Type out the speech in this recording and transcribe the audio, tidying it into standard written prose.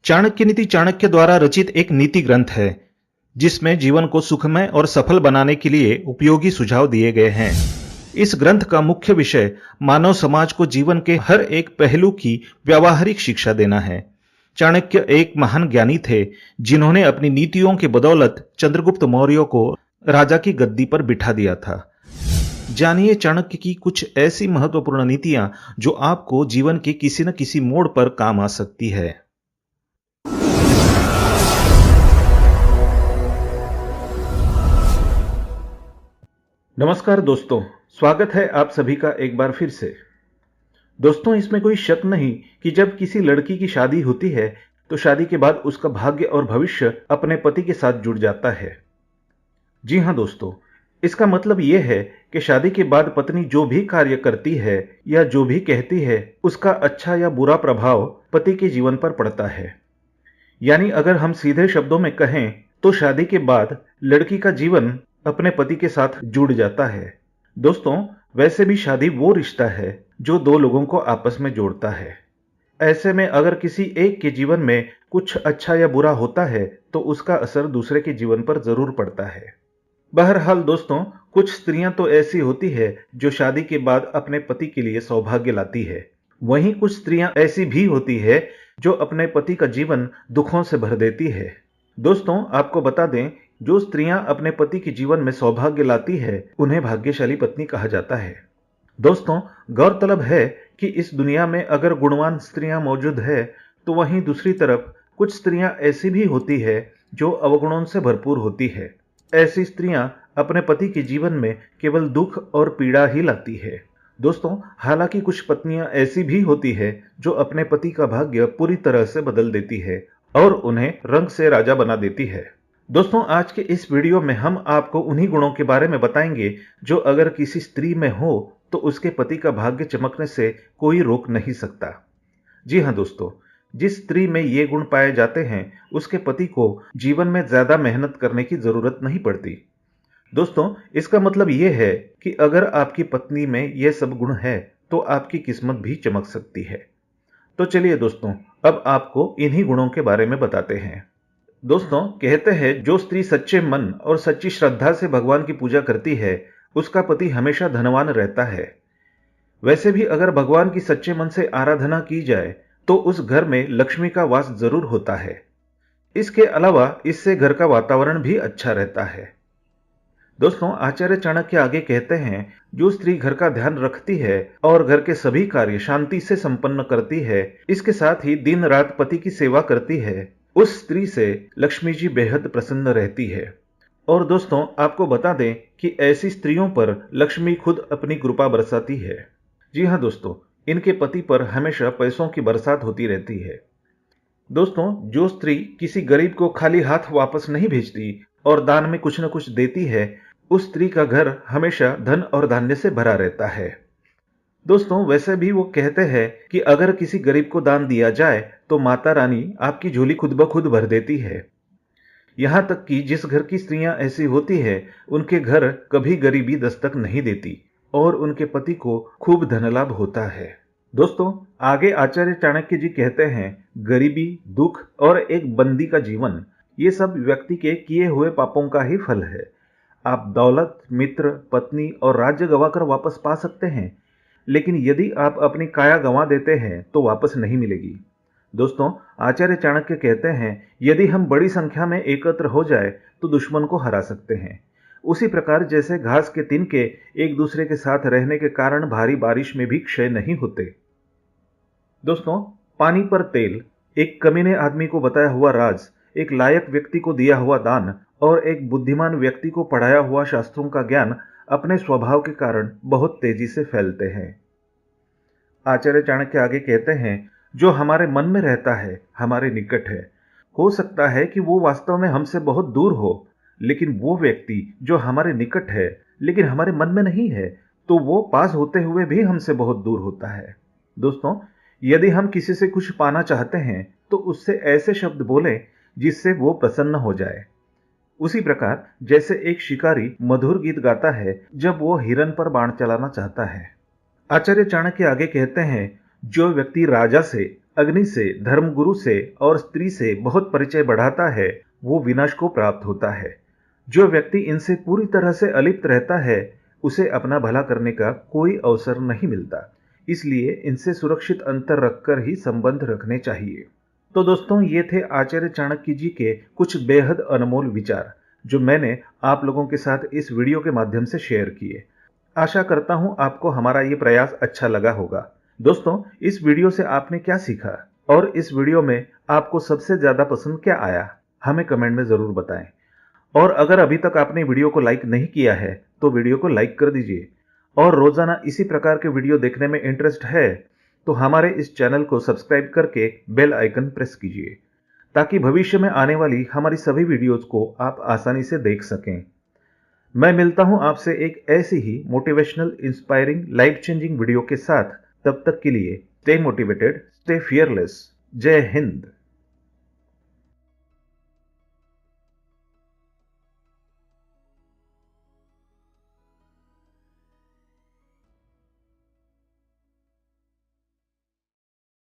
चाणक्य नीति चाणक्य द्वारा रचित एक नीति ग्रंथ है जिसमें जीवन को सुखमय और सफल बनाने के लिए उपयोगी सुझाव दिए गए हैं। इस ग्रंथ का मुख्य विषय मानव समाज को जीवन के हर एक पहलू की व्यावहारिक शिक्षा देना है। चाणक्य एक महान ज्ञानी थे जिन्होंने अपनी नीतियों की बदौलत चंद्रगुप्त मौर्य को राजा की गद्दी पर बिठा दिया था। जानिए चाणक्य की कुछ ऐसी महत्वपूर्ण नीतियां जो आपको जीवन के किसी न किसी मोड़ पर काम आ सकती है। नमस्कार दोस्तों, स्वागत है आप सभी का एक बार फिर से। दोस्तों, इसमें कोई शक नहीं कि जब किसी लड़की की शादी होती है तो शादी के बाद उसका भाग्य और भविष्य अपने पति के साथ जुड़ जाता है। जी हां दोस्तों, इसका मतलब यह है कि शादी के बाद पत्नी जो भी कार्य करती है या जो भी कहती है उसका अच्छा या बुरा प्रभाव पति के जीवन पर पड़ता है। यानी अगर हम सीधे शब्दों में कहें तो शादी के बाद लड़की का जीवन अपने पति के साथ जुड़ जाता है। दोस्तों, वैसे भी शादी वो रिश्ता है जो दो लोगों को आपस में जोड़ता है। ऐसे में अगर किसी एक के जीवन में कुछ अच्छा या बुरा होता है तो उसका असर दूसरे के जीवन पर जरूर पड़ता है। बहरहाल दोस्तों, कुछ स्त्रियां तो ऐसी होती है जो शादी के बाद अपने पति के लिए सौभाग्य लाती है। वहीं कुछ स्त्रियां ऐसी भी होती है जो अपने पति का जीवन दुखों से भर देती है। दोस्तों, आपको बता दें, जो स्त्रियां अपने पति के जीवन में सौभाग्य लाती है उन्हें भाग्यशाली पत्नी कहा जाता है। दोस्तों, गौरतलब है कि इस दुनिया में अगर गुणवान स्त्रियां मौजूद है तो वहीं दूसरी तरफ कुछ स्त्रियां ऐसी भी होती है जो अवगुणों से भरपूर होती है। ऐसी स्त्रियां अपने पति के जीवन में केवल दुख और पीड़ा ही लाती है। दोस्तों, हालांकि कुछ पत्नियां ऐसी भी होती है जो अपने पति का भाग्य पूरी तरह से बदल देती है और उन्हें रंग से राजा बना देती है। दोस्तों, आज के इस वीडियो में हम आपको उन्हीं गुणों के बारे में बताएंगे जो अगर किसी स्त्री में हो तो उसके पति का भाग्य चमकने से कोई रोक नहीं सकता। जी हां दोस्तों, जिस स्त्री में ये गुण पाए जाते हैं उसके पति को जीवन में ज्यादा मेहनत करने की जरूरत नहीं पड़ती। दोस्तों, इसका मतलब यह है कि अगर आपकी पत्नी में ये सब गुण है तो आपकी किस्मत भी चमक सकती है। तो चलिए दोस्तों, अब आपको इन्हीं गुणों के बारे में बताते हैं। दोस्तों, कहते हैं जो स्त्री सच्चे मन और सच्ची श्रद्धा से भगवान की पूजा करती है उसका पति हमेशा धनवान रहता है। वैसे भी अगर भगवान की सच्चे मन से आराधना की जाए तो उस घर में लक्ष्मी का वास जरूर होता है। इसके अलावा इससे घर का वातावरण भी अच्छा रहता है। दोस्तों, आचार्य चाणक्य आगे कहते हैं, जो स्त्री घर का ध्यान रखती है और घर के सभी कार्य शांति से संपन्न करती है, इसके साथ ही दिन रात पति की सेवा करती है, उस स्त्री से लक्ष्मी जी बेहद प्रसन्न रहती है। और दोस्तों, आपको बता दें कि ऐसी स्त्रियों पर लक्ष्मी खुद अपनी कृपा बरसाती है। जी हां दोस्तों, इनके पति पर हमेशा पैसों की बरसात होती रहती है। दोस्तों, जो स्त्री किसी गरीब को खाली हाथ वापस नहीं भेजती और दान में कुछ न कुछ देती है, उस स्त्री का घर हमेशा धन और धान्य से भरा रहता है। दोस्तों, वैसे भी वो कहते हैं कि अगर किसी गरीब को दान दिया जाए तो माता रानी आपकी झोली खुद ब खुद भर देती है। यहां तक कि जिस घर की स्त्रियां ऐसी होती है उनके घर कभी गरीबी दस्तक नहीं देती और उनके पति को खूब धनलाभ होता है। दोस्तों, आगे आचार्य चाणक्य जी कहते हैं, गरीबी, दुख और एक बंदी का जीवन, ये सब व्यक्ति के किए हुए पापों का ही फल है। आप दौलत, मित्र, पत्नी और राज्य गंवाकर वापस पा सकते हैं, लेकिन यदि आप अपनी काया गंवा देते हैं तो वापस नहीं मिलेगी। दोस्तों, आचार्य चाणक्य कहते हैं, यदि हम बड़ी संख्या में एकत्र हो जाए तो दुश्मन को हरा सकते हैं। उसी प्रकार जैसे घास के तिनके एक दूसरे के साथ रहने के कारण भारी बारिश में भी क्षय नहीं होते। दोस्तों, पानी पर तेल, एक कमीने आदमी को बताया हुआ राज, एक लायक व्यक्ति को दिया हुआ दान और एक बुद्धिमान व्यक्ति को पढ़ाया हुआ शास्त्रों का ज्ञान अपने स्वभाव के कारण बहुत तेजी से फैलते हैं। आचार्य चाणक्य आगे कहते हैं, जो हमारे मन में रहता है हमारे निकट है। हो सकता है कि वो वास्तव में हमसे बहुत दूर हो, लेकिन वो व्यक्ति जो हमारे निकट है लेकिन हमारे मन में नहीं है, तो वो पास होते हुए भी हमसे बहुत दूर होता है। दोस्तों, यदि हम किसी से कुछ पाना चाहते हैं तो उससे ऐसे शब्द बोलें जिससे वो प्रसन्न हो जाए। उसी प्रकार जैसे एक शिकारी मधुर गीत गाता है जब वो हिरन पर बाण चलाना चाहता है। आचार्य चाणक्य आगे कहते हैं, जो व्यक्ति राजा से अग्नि से, धर्मगुरु से और स्त्री से बहुत परिचय बढ़ाता है, वो विनाश को प्राप्त होता है। जो व्यक्ति इनसे पूरी तरह से अलिप्त रहता है, उसे अपना भला करने का कोई अवसर नहीं मिलता। इसलिए इनसे सुरक्षित अंतर रखकर ही संबंध रखने चाहिए। तो दोस्तों, ये थे आचार्य चाणक्य जी के कुछ बेहद अनमोल विचार, जो मैंने आप लोगों के साथ इस वीडियो के माध्यम से शेयर किए। आशा करता हूं आपको हमारा ये प्रयास अच्छा लगा होगा। दोस्तों, इस वीडियो से आपने क्या सीखा और इस वीडियो में आपको सबसे ज्यादा पसंद क्या आया, हमें कमेंट में जरूर बताएं। और अगर अभी तक आपने वीडियो को लाइक नहीं किया है तो वीडियो को लाइक कर दीजिए। और रोजाना इसी प्रकार के वीडियो देखने में इंटरेस्ट है तो हमारे इस चैनल को सब्सक्राइब करके बेल आइकन प्रेस कीजिए, ताकि भविष्य में आने वाली हमारी सभी वीडियोज को आप आसानी से देख सकें। मैं मिलता हूं आपसे एक ऐसी ही motivational, inspiring, life changing video के साथ। तब तक के लिए स्टे मोटिवेटेड, स्टे फियरलेस। जय हिंद।